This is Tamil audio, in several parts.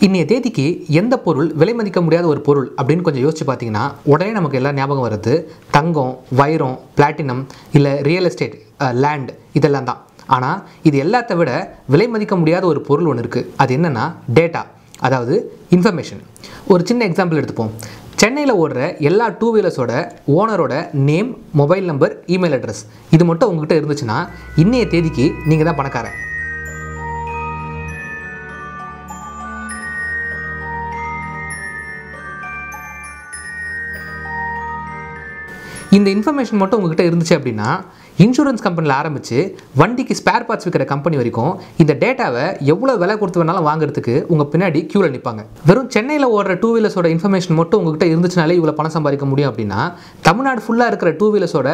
இன்னைய தேதிக்கு எந்த பொருள் விலை மதிக்க முடியாத ஒரு பொருள் அப்படின்னு கொஞ்சம் யோசிச்சு பார்த்தீங்கன்னா உடனே நமக்கு எல்லாம் ஞாபகம் வருது தங்கம், வைரம், பிளாட்டினம், இல்லை ரியல் எஸ்டேட், லேண்ட், இதெல்லாம் தான். ஆனால் இது எல்லாத்த விட விலை மதிக்க முடியாத ஒரு பொருள் ஒன்று இருக்குது. அது என்னென்னா டேட்டா, அதாவது இன்ஃபர்மேஷன். ஒரு சின்ன எக்ஸாம்பிள் எடுத்துப்போம். சென்னையில் ஓடுற எல்லா டூ வீலர்ஸோட ஓனரோட name, mobile number, email address இது மட்டும் உங்ககிட்ட இருந்துச்சுன்னா இன்னைய தேதிக்கு நீங்கள் தான் பணக்காரன். இந்த இன்ஃபர்மேஷன் மட்டும் உங்ககிட்ட இருந்துச்சு அப்படின்னா இன்சூரன்ஸ் கம்பெனியில் ஆரம்பித்து வண்டிக்கு ஸ்பேர் பார்ட்ஸ் விற்கிற கம்பெனி வரைக்கும் இந்த டேட்டாவை எவ்வளோ விலை கொடுத்து வேணாலும் வாங்குறதுக்கு உங்கள் பின்னாடி க்யூவில் நிற்பாங்க. வெறும் சென்னையில் ஓடுற டூ வீலர்ஸோட இன்ஃபர்மேஷன் மட்டும் உங்ககிட்ட இருந்துச்சுனாலே இவ்வளோ பணம் சம்பாதிக்க முடியும் அப்படின்னா தமிழ்நாடு ஃபுல்லாக இருக்கிற டூ வீலர்ஸோட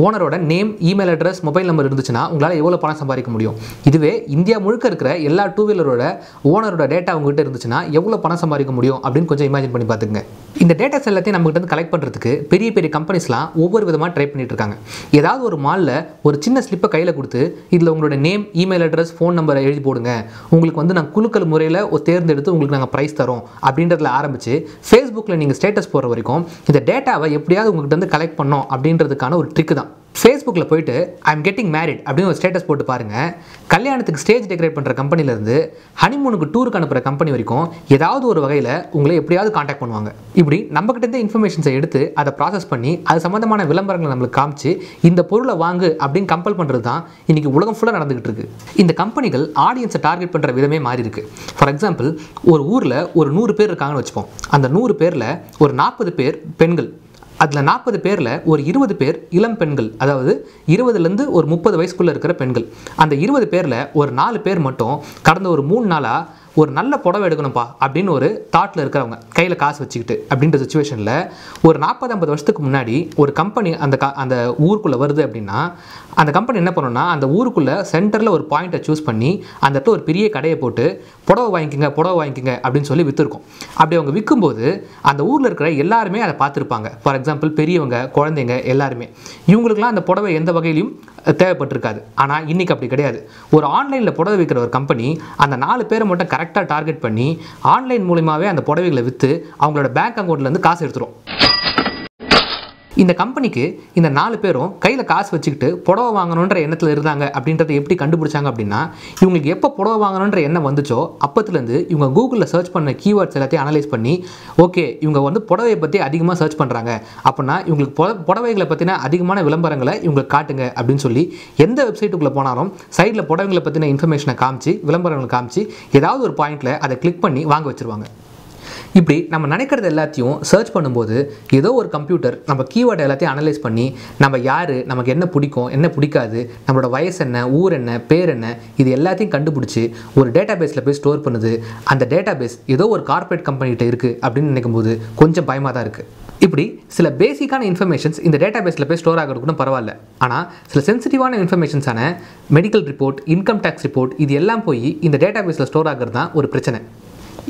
ஓனரோட name, email address, mobile number இருந்துச்சுன்னா உங்களால் எவ்வளோ பணம் சம்பாதிக்க முடியும்? இதுவே இந்தியா முழுக்க இருக்கிற எல்லா டூ வீலரோட ஓனரோட டேட்டா உங்ககிட்ட இருந்துச்சுன்னா எவ்வளோ பணம் சம்பாதிக்க முடியும் அப்படின்னு கொஞ்சம் இமேஜின் பண்ணி பார்த்துங்க. இந்த டேட்டாஸ் எல்லாத்தையும் நம்மகிட்ட வந்து கலெக்ட் பண்ணுறதுக்கு பெரிய பெரிய கம்பெனிஸ்லாம் ஒவ்வொரு விதமாக ட்ரை பண்ணிட்டு இருக்காங்க. ஏதாவது ஒரு மாலில் ஒரு சின்ன ஸ்லிப்பை கையில் கொடுத்து இதில் உங்களோட நேம், இமெயில் அட்ரஸ், ஃபோன் நம்பரை எழுதி போடுங்க, உங்களுக்கு வந்து நான் குலுக்கல் முறையில் தேர்ந்தெடுத்து உங்களுக்கு நாங்கள் ப்ரைஸ் தரோம் அப்படின்றதுல ஆரம்பித்து ஃபேஸ்புக்கில் நீங்கள் ஸ்டேட்டஸ் போடுற வரைக்கும் இந்த டேட்டாவை எப்படியாவது உங்கள்கிட்ட வந்து கலெக்ட் பண்ணோம் அப்படின்றதுக்கான ஒரு ட்ரிக்கு தான். ஃபேஸ்புக்கில் போயிட்டு ஐம் கெட்டிங் மேரிட் அப்படின்னு ஒரு ஸ்டேட்டஸ் போட்டு பாருங்கள். கல்யாணத்துக்கு ஸ்டேஜ் டெக்கரேட் பண்ணுற கம்பெனிலேருந்து ஹனிமூனுக்கு டூருக்கு அனுப்புகிற கம்பெனி வரைக்கும் ஏதாவது ஒரு வகையில் உங்களை எப்படியாவது காண்டாக்ட் பண்ணுவாங்க. இப்படி நம்மக்கிட்ட இன்ஃபர்மேஷன்ஸை எடுத்து அதை ப்ராசஸ் பண்ணி அது சம்மந்தமான விளம்பரங்களை நம்மளுக்கு காமிச்சு இந்த பொருளை வாங்கு அப்படின்னு கம்பல் பண்ணுறது தான் இன்றைக்கி உலகம் ஃபுல்லாக நடந்துகிட்டு இருக்கு. இந்த கம்பெனிகள் ஆடியன்ஸை டார்கெட் பண்ணுற விதமே மாறி இருக்கு. ஃபார் எக்ஸாம்பிள், ஒரு ஊரில் ஒரு 100 பேர் இருக்காங்கன்னு வச்சுப்போம். அந்த 100 பேரில் ஒரு 40 பேர் பெண்கள், அதில் 40 பேரில் ஒரு 20 பேர் இளம் பெண்கள், அதாவது 20லேருந்து ஒரு 30 வயசுக்குள்ளே இருக்கிற பெண்கள். அந்த 20 பேரில் ஒரு 4 பேர் மட்டும் கடந்த ஒரு 3 நாளாக ஒரு நல்ல புடவை எடுக்கணும்ப்பா அப்படின்னு ஒரு தாட்டில் இருக்கிறவங்க, கையில் காசு வச்சுக்கிட்டு. அப்படின்ற சுச்சுவேஷனில் ஒரு 40-50 வருஷத்துக்கு முன்னாடி ஒரு கம்பெனி அந்த ஊருக்குள்ளே வருது அப்படின்னா அந்த கம்பெனி என்ன பண்ணணும்னா அந்த ஊருக்குள்ளே சென்டரில் ஒரு பாயிண்ட்டை சூஸ் பண்ணி அந்த இடத்துல ஒரு பெரிய கடையை போட்டு புடவை வாங்கிக்கங்க அப்படின்னு சொல்லி விற்றுருக்கோம். அப்படி அவங்க விற்கும்போது அந்த ஊரில் இருக்கிற எல்லாருமே அதை பார்த்துருப்பாங்க. ஃபார் எக்ஸாம்பிள், பெரியவங்க, குழந்தைங்க எல்லாருமே. இவங்களுக்குலாம் அந்த புடவை எந்த வகையிலையும் தேவைப்பட்டிருக்காது. ஆனால் இன்றைக்கி அப்படி கிடையாது. ஒரு ஆன்லைனில் புடவை விற்கிற ஒரு கம்பெனி அந்த 4 பேரை மட்டும் கரெக்டாக டார்கெட் பண்ணி ஆன்லைன் மூலிமாவே அந்த புடவைகளை விற்று அவங்களோட பேங்க் அக்கௌண்ட்லேருந்து காசு எடுத்துரும். இந்த கம்பெனிக்கு இந்த 4 பேரும் கையில் காசு வச்சுக்கிட்டு புடவை வாங்கணுன்ற எண்ணத்தில் இருந்தாங்க அப்படின்றத எப்படி கண்டுபிடிச்சாங்க அப்படின்னா, இவங்களுக்கு எப்போ புடவை வாங்கணுன்ற எண்ணம் வந்துச்சோ அப்பத்துலேருந்து இவங்க கூகுளில் சர்ச் பண்ண கீவேர்ட்ஸ் எல்லாத்தையும் அனலைஸ் பண்ணி, ஓகே இவங்க வந்து புடவையை பற்றி அதிகமாக சர்ச் பண்ணுறாங்க அப்படின்னா இவங்களுக்கு புடவைகளை பற்றின அதிகமான விளம்பரங்களை இவங்களுக்கு காட்டுங்க அப்படின்னு சொல்லி எந்த வெப்சைட்டுக்குள்ளே போனாலும் சைடில் புடவைகளை பற்றின இன்ஃபர்மேஷனை காமிச்சு, விளம்பரங்களை காமிச்சு ஏதாவது ஒரு பாயிண்டில் அதை கிளிக் பண்ணி வாங்க வச்சுருவாங்க. இப்படி நம்ம நினைக்கிறது எல்லாத்தையும் சர்ச் பண்ணும்போது ஏதோ ஒரு கம்ப்யூட்டர் நம்ம கீவேர்டு எல்லாத்தையும் அனலைஸ் பண்ணி நம்ம யார், நமக்கு என்ன பிடிக்கும், என்ன பிடிக்காது, நம்மளோட வயசு என்ன, ஊர் என்ன, பேர் என்ன, இது எல்லாத்தையும் கண்டுபிடிச்சி ஒரு டேட்டா பேஸில் போய் ஸ்டோர் பண்ணுது. அந்த டேட்டா பேஸ் ஏதோ ஒரு கார்ப்பரேட் கம்பெனிகிட்ட இருக்குது அப்படின்னு நினைக்கும்போது கொஞ்சம் பயமாக தான் இருக்குது. இப்படி சில பேசிக்கான இன்ஃபர்மேஷன்ஸ் இந்த டேட்டா பேஸில் போய் ஸ்டோர் ஆகிறது கூட பரவாயில்ல. ஆனால் சில சென்சிட்டிவான இன்ஃபர்மேஷன்ஸான medical report, income tax report இது எல்லாம் போய் இந்த டேட்டா பேஸில் ஸ்டோர் ஆகிறது தான் ஒரு பிரச்சனை.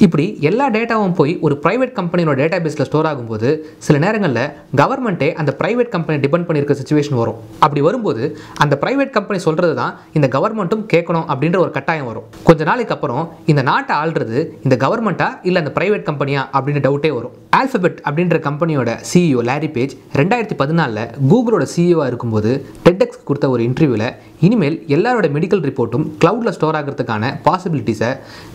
இப்படி எல்லா டேட்டாவும் போய் ஒரு ப்ரைவேட் கம்பெனியோட டேட்டா பேஸில் ஸ்டோர் ஆகும்போது சில நேரங்களில் கவர்மெண்ட்டே அந்த ப்ரைவேட் கம்பெனி டிபெண்ட் பண்ணியிருக்க சுச்சுவேஷன் வரும். அப்படி வரும்போது அந்த ப்ரைவேட் கம்பெனி சொல்கிறது தான் இந்த கவர்மெண்ட்டும் கேட்கணும் அப்படின்ற ஒரு கட்டாயம் வரும். கொஞ்ச நாளைக்கு அப்புறம் இந்த நாட்டை ஆள்றது இந்த கவர்மெண்ட்டா இல்லை அந்த ப்ரைவேட் கம்பெனியா அப்படின்னு டவுட்டே வரும். ஆல்ஃபபெட் அப்படின்ற கம்பெனியோட சிஇஓ லாரி பேஜ் 2014 கூகுளோட சிஇஓவாக இருக்கும்போது டெட்எக்ஸ் கொடுத்த ஒரு இன்டர்வியூவில் இனிமேல் எல்லாரோட மெடிக்கல் ரிப்போர்ட்டும் கிளவுடில் ஸ்டோர் ஆகிறதுக்கான பாசிபிலிட்டிஸை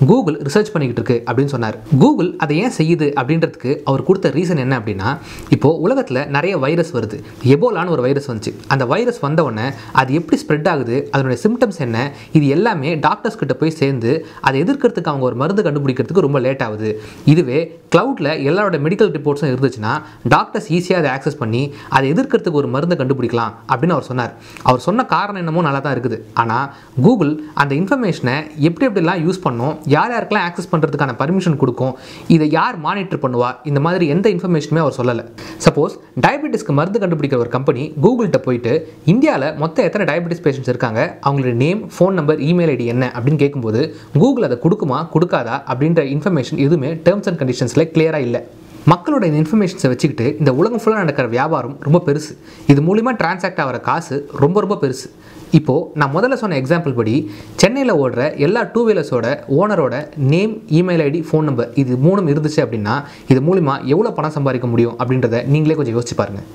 கூகுள் ரிசர்ச் பண்ணிக்கிட்டு இருக்கு அப்படின்னு சொன்னார். கூகுள் அதை ஏன் செய்யுது அப்படின்றதுக்கு அவர் கொடுத்த ரீசன் என்ன அப்படின்னா, இப்போது உலகத்தில் நிறைய வைரஸ் வருது. எபோலான்னு ஒரு வைரஸ் வந்துச்சு. அந்த வைரஸ் வந்தவுடனே அது எப்படி ஸ்ப்ரெட் ஆகுது, அதனுடைய சிம்டம்ஸ் என்ன, இது எல்லாமே டாக்டர்ஸ் கிட்ட போய் சேர்ந்து அதை எதிர்க்கிறதுக்கு அவங்க ஒரு மருந்து கண்டுபிடிக்கிறதுக்கு ரொம்ப லேட் ஆகுது. இதுவே கிளவுடில் எல்லாரோட மெடிக்கல் ரிப்போர்ட்ஸும் இருந்துச்சுன்னா டாக்டர்ஸ் ஈஸியாக அதை ஆக்சஸ் பண்ணி அதை எதிர்க்கிறதுக்கு ஒரு மருந்தை கண்டுபிடிக்கலாம் அப்படின்னு அவர் சொன்னார். அவர் சொன்ன காரணம் என்னமோ நல்லா தான் இருக்குது. ஆனால் கூகுள் அந்த இன்ஃபர்மேஷனை எப்படிலாம் யூஸ் பண்ணோம், யாருக்கெல்லாம் ஆக்சஸ் பண்ணுறதுக்கான பர்மிஷன் கொடுக்கும், இதை யார் மானிட்டர் பண்ணுவா, இந்த மாதிரி எந்த இன்ஃபர்மேஷனுமே அவர் சொல்லலை. சப்போஸ் டயபெட்டிஸ்க்கு மருந்து கண்டுபிடிக்கிற ஒரு கம்பெனி கூகுள்கிட்ட போயிட்டு இந்தியாவில் மொத்தம் எத்தனை டயபெட்டிஸ் பேஷண்ட்ஸ் இருக்காங்க, அவங்களோட name, phone number, email ID என்ன அப்படின்னு கேட்கும்போது கூகுள் அதை கொடுக்குமா கொடுக்காதா அப்படின்ற இன்ஃபர்மேஷன் எதுவுமே டேர்ம்ஸ் அண்ட் கண்டிஷன்ஸில் கிளியராக இல்லை. மக்களோட இந்த இன்ஃபர்மேஷன்ஸை வச்சுக்கிட்டு இந்த உலகம் ஃபுல்லாக நடக்கிற வியாபாரம் ரொம்ப பெருசு. இது மூலிமா டிரான்சாக்ட் ஆகிற காசு ரொம்ப ரொம்ப பெருசு. இப்போது நான் முதல்ல சொன்ன எக்ஸாம்பிள் படி சென்னையில் ஓடுற எல்லா 2 வீலர்ஸோட ஓனரோட name, email ID, phone number இது 3 இருந்துச்சு அப்படின்னா இது மூலிமா எவ்வளோ பணம் சம்பாதிக்க முடியும் அப்படின்றத நீங்களே கொஞ்சம் யோசிச்சு பாருங்கள்.